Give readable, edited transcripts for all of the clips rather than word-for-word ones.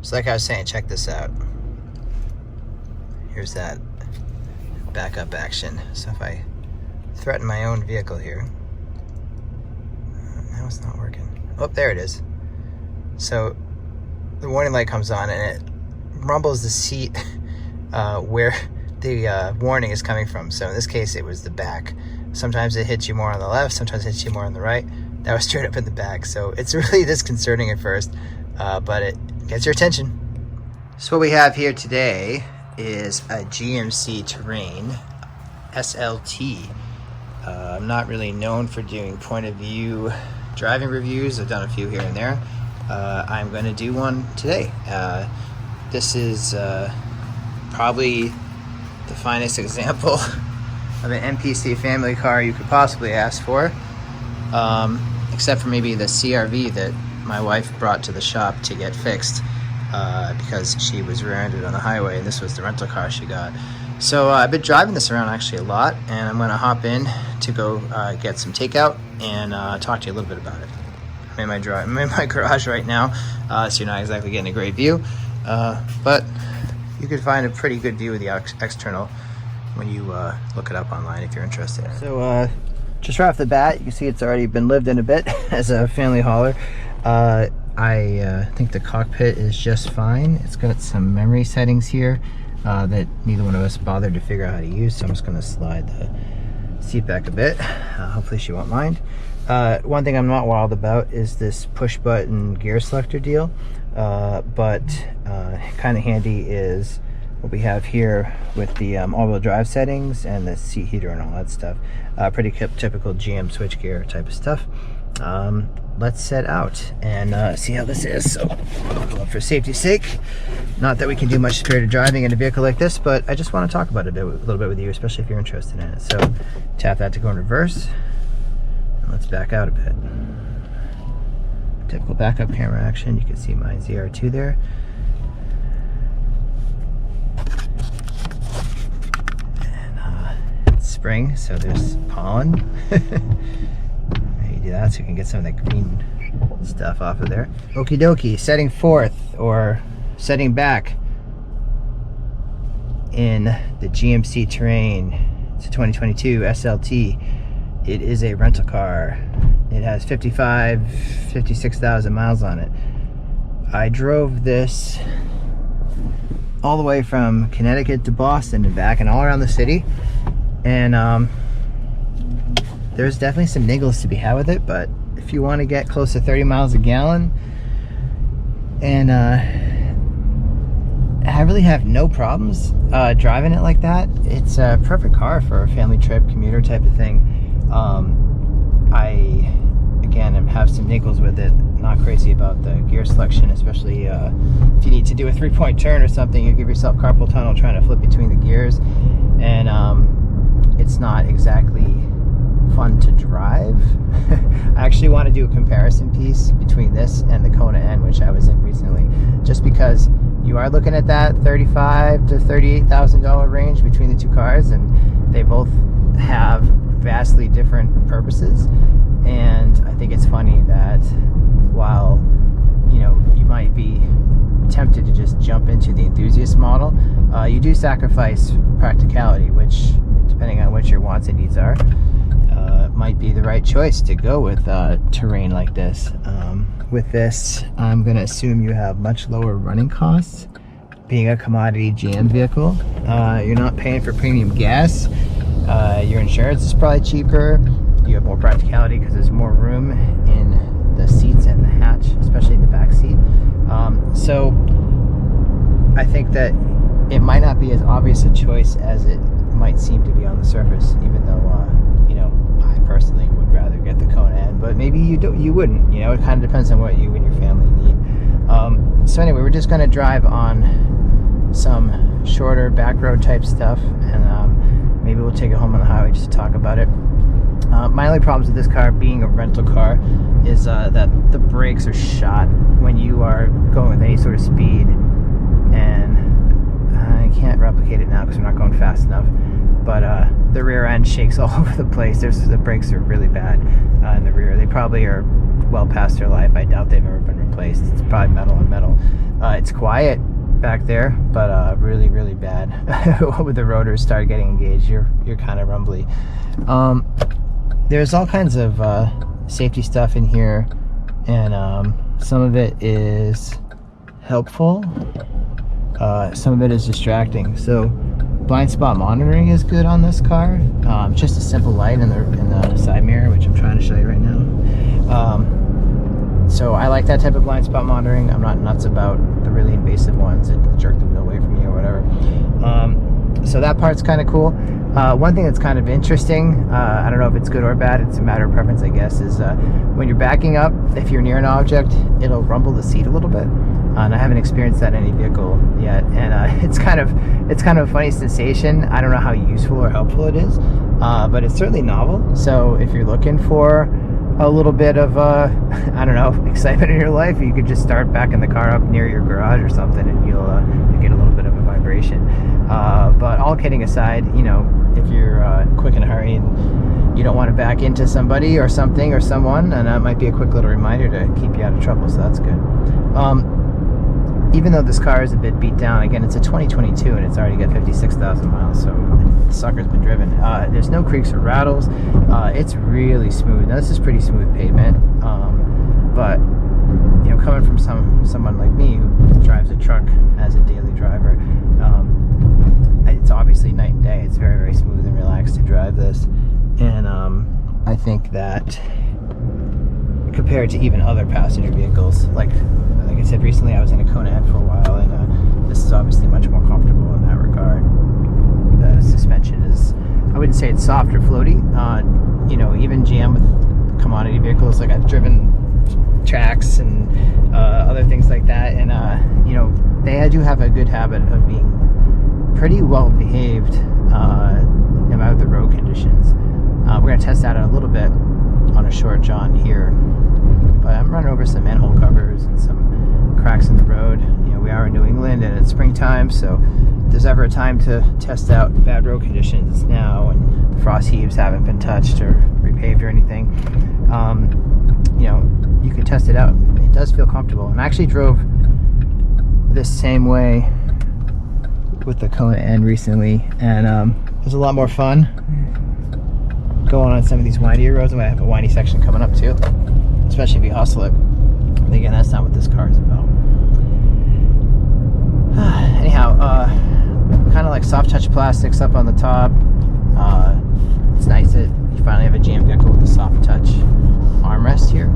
So like I was saying, check this out. Here's that backup action. So if I threaten my own vehicle here, now it's not working. Oh, there it is. So the warning light comes on and it rumbles the seat where the warning is coming from. So in this case, it was the back. Sometimes it hits you more on the left, sometimes it hits you more on the right. That was straight up in the back. So it's really disconcerting at first, but it gets your attention. So what we have here today is a GMC Terrain Slt. I'm not really known for doing point of view driving reviews. I've done a few here and there. I'm going to do one today. This is probably the finest example of an MPC family car you could possibly ask for, except for maybe the CRV that my wife brought to the shop to get fixed because she was rear-ended on the highway, and this was the rental car she got. So I've been driving this around actually a lot, and I'm going to hop in to go get some takeout and talk to you a little bit about it. I'm in my garage right now, so you're not exactly getting a great view, but you could find a pretty good view of the external when you look it up online if you're interested. So just right off the bat, you can see it's already been lived in a bit as a family hauler. I think the cockpit is just fine. It's got some memory settings here that neither one of us bothered to figure out how to use, so I'm just going to slide the seat back a bit. Hopefully she won't mind. One thing I'm not wild about is this push button gear selector deal, but kind of handy is what we have here with the all-wheel drive settings and the seat heater and all that stuff. Pretty typical GM switchgear type of stuff. Let's set out and see how this is. So, for safety's sake, not that we can do much spirited driving in a vehicle like this, but I just want to talk about it a little bit with you, especially if you're interested in it. So, tap that to go in reverse, and let's back out a bit. Typical backup camera action. You can see my ZR2 there. And it's spring, so there's pollen. That so you can get some of that green stuff off of there. Okie dokie, setting forth or setting back in the GMC Terrain. It's a 2022 SLT. It is a rental car. It has 56,000 miles on it. I drove this all the way from Connecticut to Boston and back and all around the city, and there's definitely some niggles to be had with it, but if you want to get close to 30 miles a gallon, and I really have no problems driving it like that. It's a perfect car for a family trip, commuter type of thing. I, again, have some niggles with it. Not crazy about the gear selection, especially if you need to do a 3-point turn or something. You give yourself carpal tunnel trying to flip between the gears, and it's not exactly fun to drive. I actually want to do a comparison piece between this and the Kona N, which I was in recently, just because you are looking at that $35,000 to $38,000 range between the two cars, and they both have vastly different purposes. And I think it's funny that while you might be tempted to just jump into the enthusiast model, you do sacrifice practicality, which, depending on what your wants and needs are, might be the right choice to go with terrain like this. With this, I'm going to assume you have much lower running costs. Being a commodity GM vehicle, you're not paying for premium gas. Your insurance is probably cheaper. You have more practicality because there's more room in the seats and the hatch, especially in the back seat. So I think that it might not be as obvious a choice as it might seem to be on the surface, even though I personally would rather get the Kona N, but maybe you wouldn't. It kind of depends on what you and your family need. So anyway, we're just going to drive on some shorter back road type stuff, and maybe we'll take it home on the highway just to talk about it. My only problems with this car being a rental car is that the brakes are shot when you are going with any sort of speed, and I can't replicate it now because we're not going fast enough, but the rear end shakes all over the place. The brakes are really bad in the rear. They probably are well past their life. I doubt they've ever been replaced. It's probably metal on metal. It It's quiet back there, but really, really bad. When the rotors start getting engaged, you're kind of rumbly. There's all kinds of safety stuff in here, and some of it is helpful, some of it is distracting. So blind spot monitoring is good on this car. Just a simple light in the side mirror, which I'm trying to show you right now. So I like that type of blind spot monitoring. I'm not nuts about the really invasive ones that jerk the wheel away from you or whatever. So that part's kind of cool. One thing that's kind of interesting, I don't know if it's good or bad, it's a matter of preference, I guess, is when you're backing up, if you're near an object, it'll rumble the seat a little bit. And I haven't experienced that in any vehicle yet, and it's kind of a funny sensation. I don't know how useful or helpful it is, but it's certainly novel. So if you're looking for a little bit of I don't know, excitement in your life, you could just start backing the car up near your garage or something, and you'll get a little bit of a vibration. But all kidding aside, you know, if you're quick in a hurry and you don't want to back into somebody or something or someone, and that might be a quick little reminder to keep you out of trouble, so that's good. Even though this car is a bit beat down, again, it's a 2022 and it's already got 56,000 miles, so the sucker's been driven. There's no creaks or rattles. It's really smooth. Now, this is pretty smooth pavement, but you know, coming from someone like me who drives a truck as a daily driver, it's obviously night and day. It's very, very smooth and relaxed to drive this, and I think that compared to even other passenger vehicles, like I said recently, I was in a Kona Ed for a while, and this is obviously much more comfortable in that regard. The suspension is, I wouldn't say it's soft or floaty. You know, even GM with commodity vehicles, like I've driven Tracks and other things like that, and you know, they do have a good habit of being pretty well behaved, no matter the road conditions. We're going to test that out a little bit on a short jaunt here, but I'm running over some manhole covers and some cracks in the road. You know, we are in New England and it's springtime, so if there's ever a time to test out bad road conditions, it's now, and the frost heaves haven't been touched or repaved or anything. You know, you can test it out. It does feel comfortable, and I actually drove this same way with the Kona N recently, and it was a lot more fun going on some of these windier roads. I might have a windy section coming up too, especially if you hustle it. And again, that's not what this car is about. Anyhow, kind of like soft touch plastics up on the top. It's nice that you finally have a GM vehicle with a soft touch armrest here.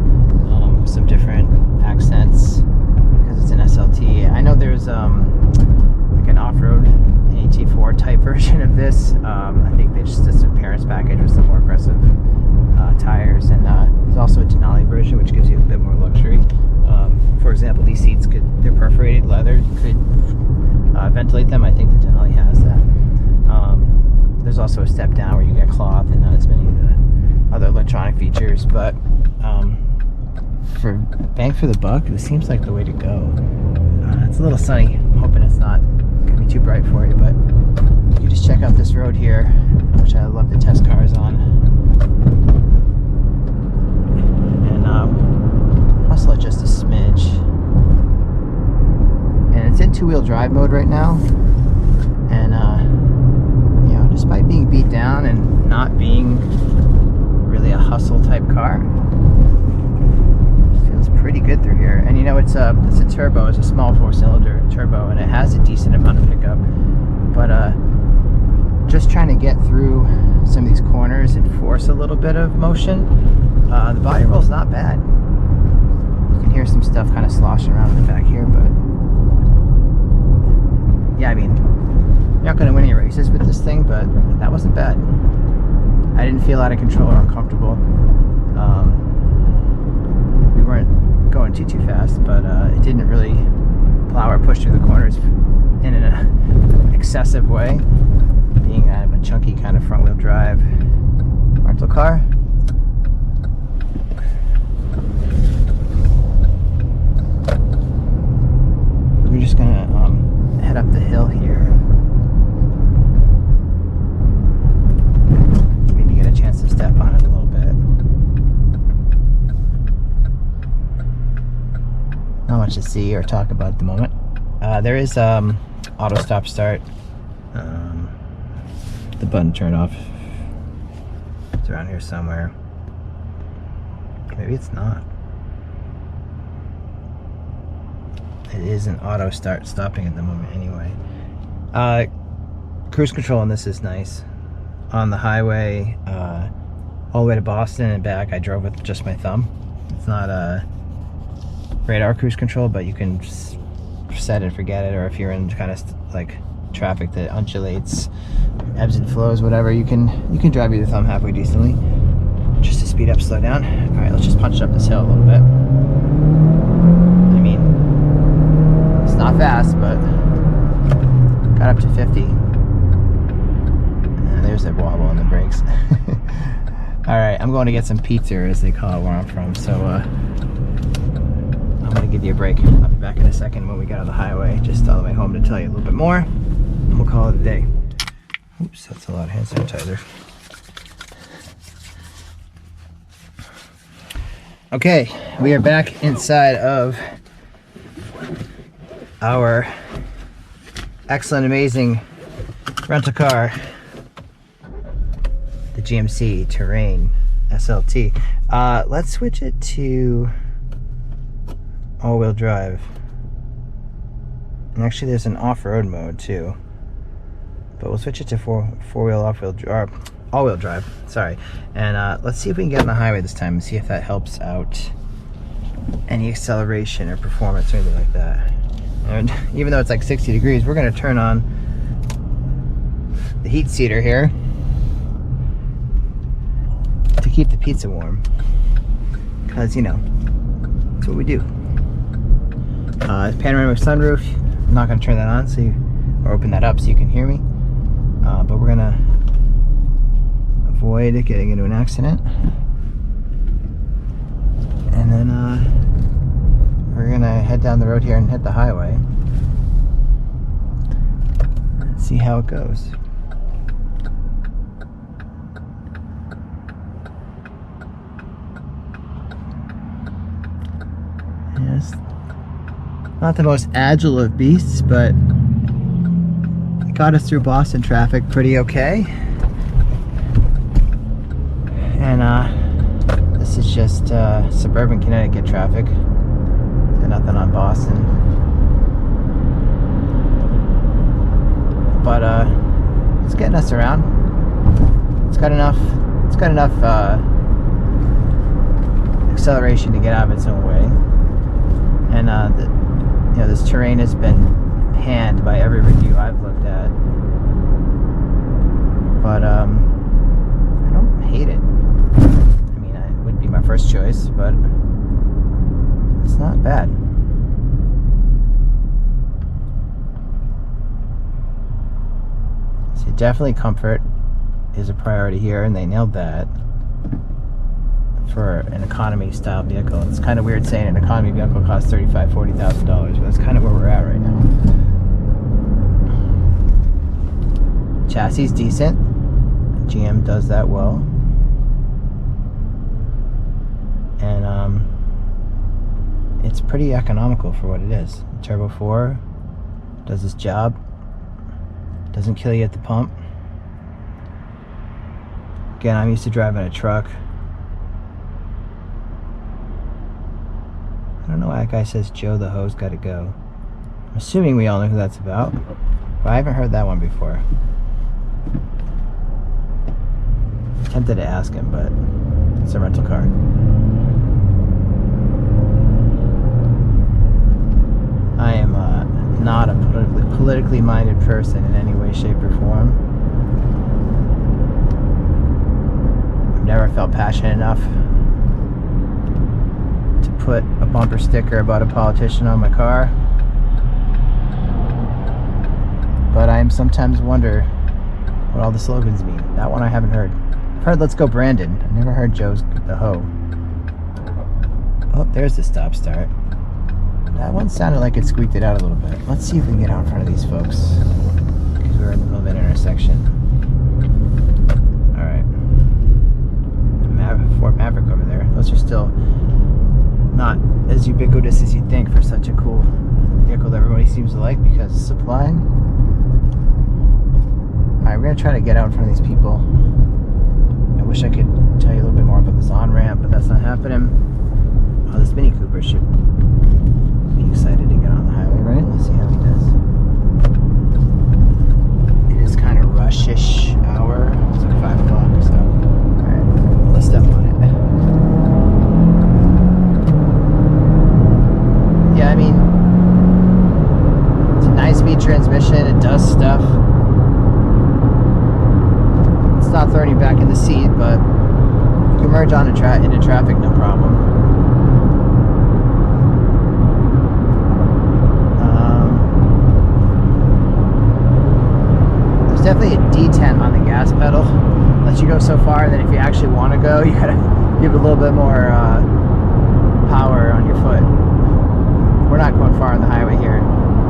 Some different accents because it's an SLT. I know there's like an off-road AT4 type version of this. I think they just did some parents package with some more aggressive tires, and there's also a Denali version which gives you a bit more luxury. For example, these seats they're perforated leather. You could ventilate them. I think the Denali has that. There's also a step down where you get cloth and not as many of the other electronic features, but for bang for the buck, this seems like the way to go. It's a little sunny. I'm hoping it's not gonna be too bright for you, but you just check out this road here, which I love to test cars on, and hustle it just a smidge. And it's in two-wheel drive mode right now, and you know, despite being beat down and not being really a hustle type car, it feels pretty good through here. And you know, it's a turbo. It's a small 4-cylinder turbo, and it has a decent amount of pickup, but just trying to get through some of these corners and force a little bit of motion. The body roll's not bad. You can hear some stuff kind of sloshing around in the back here, but yeah, I mean, you're not going to win any races with this thing, but that wasn't bad. I didn't feel out of control or uncomfortable. We weren't going too fast, but it didn't really plow or push through the corners in an excessive way, being kind of a chunky kind of front-wheel drive rental car. We're just gonna head up the hill here. Maybe get a chance to step on it a little bit. Not much to see or talk about at the moment. There is auto stop start. The button turned off. It's around here somewhere. Maybe it's not. It is an auto start stopping at the moment anyway. Cruise control on this is nice. On the highway, all the way to Boston and back, I drove with just my thumb. It's not a radar cruise control, but you can just set it, forget it, or if you're in kind of like traffic that undulates, ebbs and flows, whatever, you can drive with your thumb halfway decently. Just to speed up, slow down. All right, let's just punch up this hill a little bit. I mean, it's not fast, but got up to 50. And there's a wobble on the brakes. All right, I'm going to get some pizza, as they call it where I'm from. So I'm going to give you a break. I'll be back in a second when we get on the highway, just all the way home to tell you a little bit more. And we'll call it a day. Oops, that's a lot of hand sanitizer. Okay, we are back inside of our excellent, amazing rental car, the GMC Terrain Slt. Let's switch it to all-wheel drive. And actually there's an off-road mode too. But we'll switch it to all-wheel drive, sorry. And let's see if we can get on the highway this time and see if that helps out any acceleration or performance or anything like that. And even though it's like 60 degrees, we're gonna turn on the heat seater here to keep the pizza warm. Cause you know, that's what we do. Panoramic sunroof, I'm not gonna turn that on or open that up so you can hear me. But we're gonna avoid getting into an accident. And then we're gonna head down the road here and hit the highway. Let's see how it goes. Yes, not the most agile of beasts, but it got us through Boston traffic pretty okay. And this is just suburban Connecticut traffic. So nothing on Boston. But it's getting us around. It's got enough acceleration to get out of its own way. And this Terrain has been panned by every review I've looked at. But I don't hate it. I mean, it would be my first choice, but it's not bad. So definitely comfort is a priority here, and they nailed that for an economy style vehicle. It's kind of weird saying an economy vehicle costs $35,000, $40,000, but that's kind of where we're at right now. Chassis is decent. GM does that well. And it's pretty economical for what it is. Turbo 4 does its job. Doesn't kill you at the pump. Again, I'm used to driving a truck. I don't know why that guy says Joe the hoe's gotta go. I'm assuming we all know who that's about, but I haven't heard that one before. Tempted to ask him, but it's a rental car. I am not a politically minded person in any way, shape, or form. I've never felt passionate enough to put a bumper sticker about a politician on my car. But I sometimes wonder what all the slogans mean. That one I haven't heard. I've heard "Let's go Brandon." I never heard Joe's the hoe. Oh, there's the stop start. That one sounded like it squeaked it out a little bit. Let's see if we can get out in front of these folks, because we're in the middle of an intersection. Alright. Ford Maverick over there. Those are still not as ubiquitous as you'd think for such a cool vehicle that everybody seems to like because it's supply. Alright, we're going to try to get out in front of these people. I wish I could tell you a little bit more about this on-ramp, but that's not happening. Oh, this Mini Cooper should be excited to get on the highway, right? Let's see how he does. It is kind of rush-ish hour. It's like 5 o'clock or so. Alright, let's step on it. Yeah, I mean, it's a 9-speed transmission. It does stuff. It's not throwing you back in the seat, but you can merge on into traffic, no problem. There's definitely a detent on the gas pedal. Lets you go so far that if you actually want to go, you gotta give a little bit more power on your foot. We're not going far on the highway here.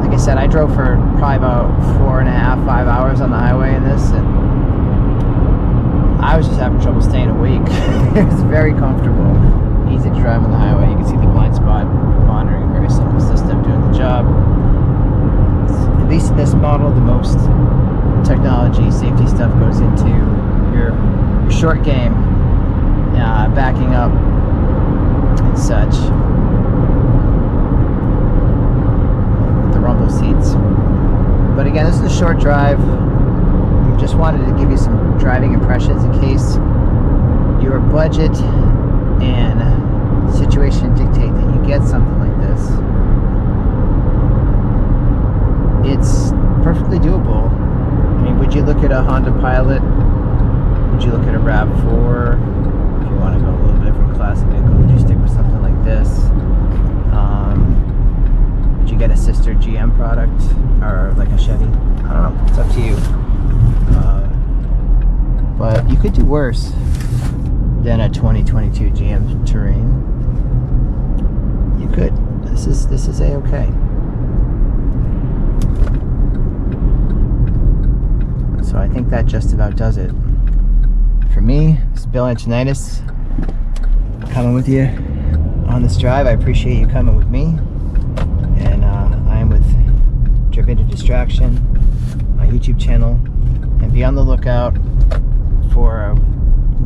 Like I said, I drove for probably about 4.5, 5 hours on the highway in this, and I was just having trouble staying awake. It was very comfortable, easy to drive on the highway. You can see the blind spot monitoring, very simple system doing the job. At least in this model, the most technology, safety stuff goes into your short game, backing up and such. Rumble seats. But again, this is a short drive. We just wanted to give you some driving impressions in case your budget and situation dictate that you get something like this. It's perfectly doable. I mean, would you look at a Honda Pilot? Would you look at a RAV4? If you want to go a little bit from classic vehicle, would you stick with something like this? You get a sister GM product or like a Chevy. I don't know, it's up to you. But you could do worse than a 2022 GM Terrain. You could. This is a-okay. So I think that just about does it. For me, this is Bill Antonitis coming with you on this drive. I appreciate you coming with me. And I'm with Driven to Distraction, my YouTube channel, and be on the lookout for a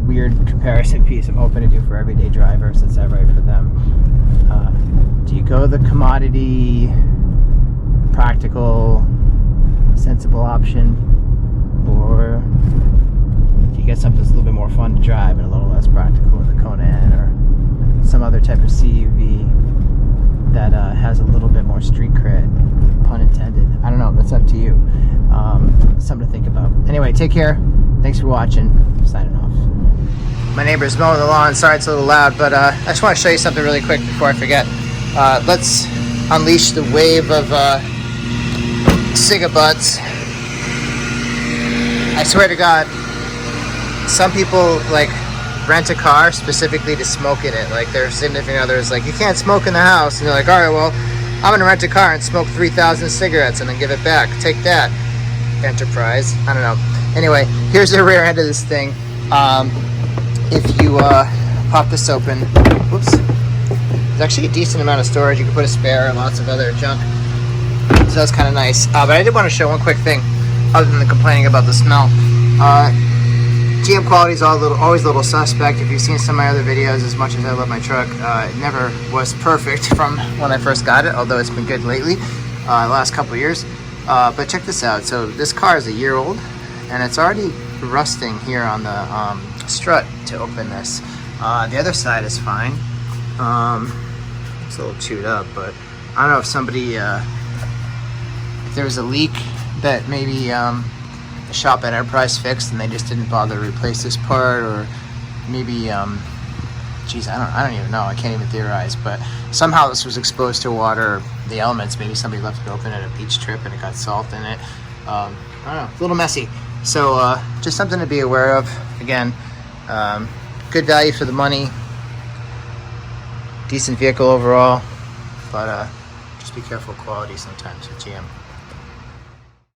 weird comparison piece I'm hoping to do for everyday drivers since I write for them. Do you go the commodity, practical, sensible option, or do you get something that's a little bit more fun to drive and a little less practical with a Conan or some other type of CUV that has a little bit more street cred, pun intended. I don't know, that's up to you. Something to think about. Anyway, take care. Thanks for watching. Signing off. My neighbor's mowing the lawn. Sorry it's a little loud, but I just want to show you something really quick before I forget. Let's unleash the wave of cigabutts. I swear to God, some people like rent a car specifically to smoke in it. Like their significant other is like, you can't smoke in the house, and they're like, all right, well, I'm gonna rent a car and smoke 3,000 cigarettes and then give it back. Take that, enterprise. I don't know. Anyway, here's the rear end of this thing. If you pop this open, whoops, there's actually a decent amount of storage. You can put a spare and lots of other junk, so that's kind of nice. But I did want to show one quick thing other than the complaining about the smell. GM quality is always a little suspect. If you've seen some of my other videos, as much as I love my truck, it never was perfect from when I first got it, although it's been good lately, the last couple of years. But check this out. So this car is a year old, and it's already rusting here on the strut to open this. The other side is fine. It's a little chewed up, but I don't know if somebody, if there was a leak that maybe the shop at Enterprise fixed and they just didn't bother to replace this part, or maybe geez, I don't even know. I can't even theorize, but somehow this was exposed to water, the elements. Maybe somebody left it open at a beach trip and it got salt in it. I don't know, it's a little messy. So just something to be aware of. Again, good value for the money, decent vehicle overall, but just be careful of quality sometimes with GM.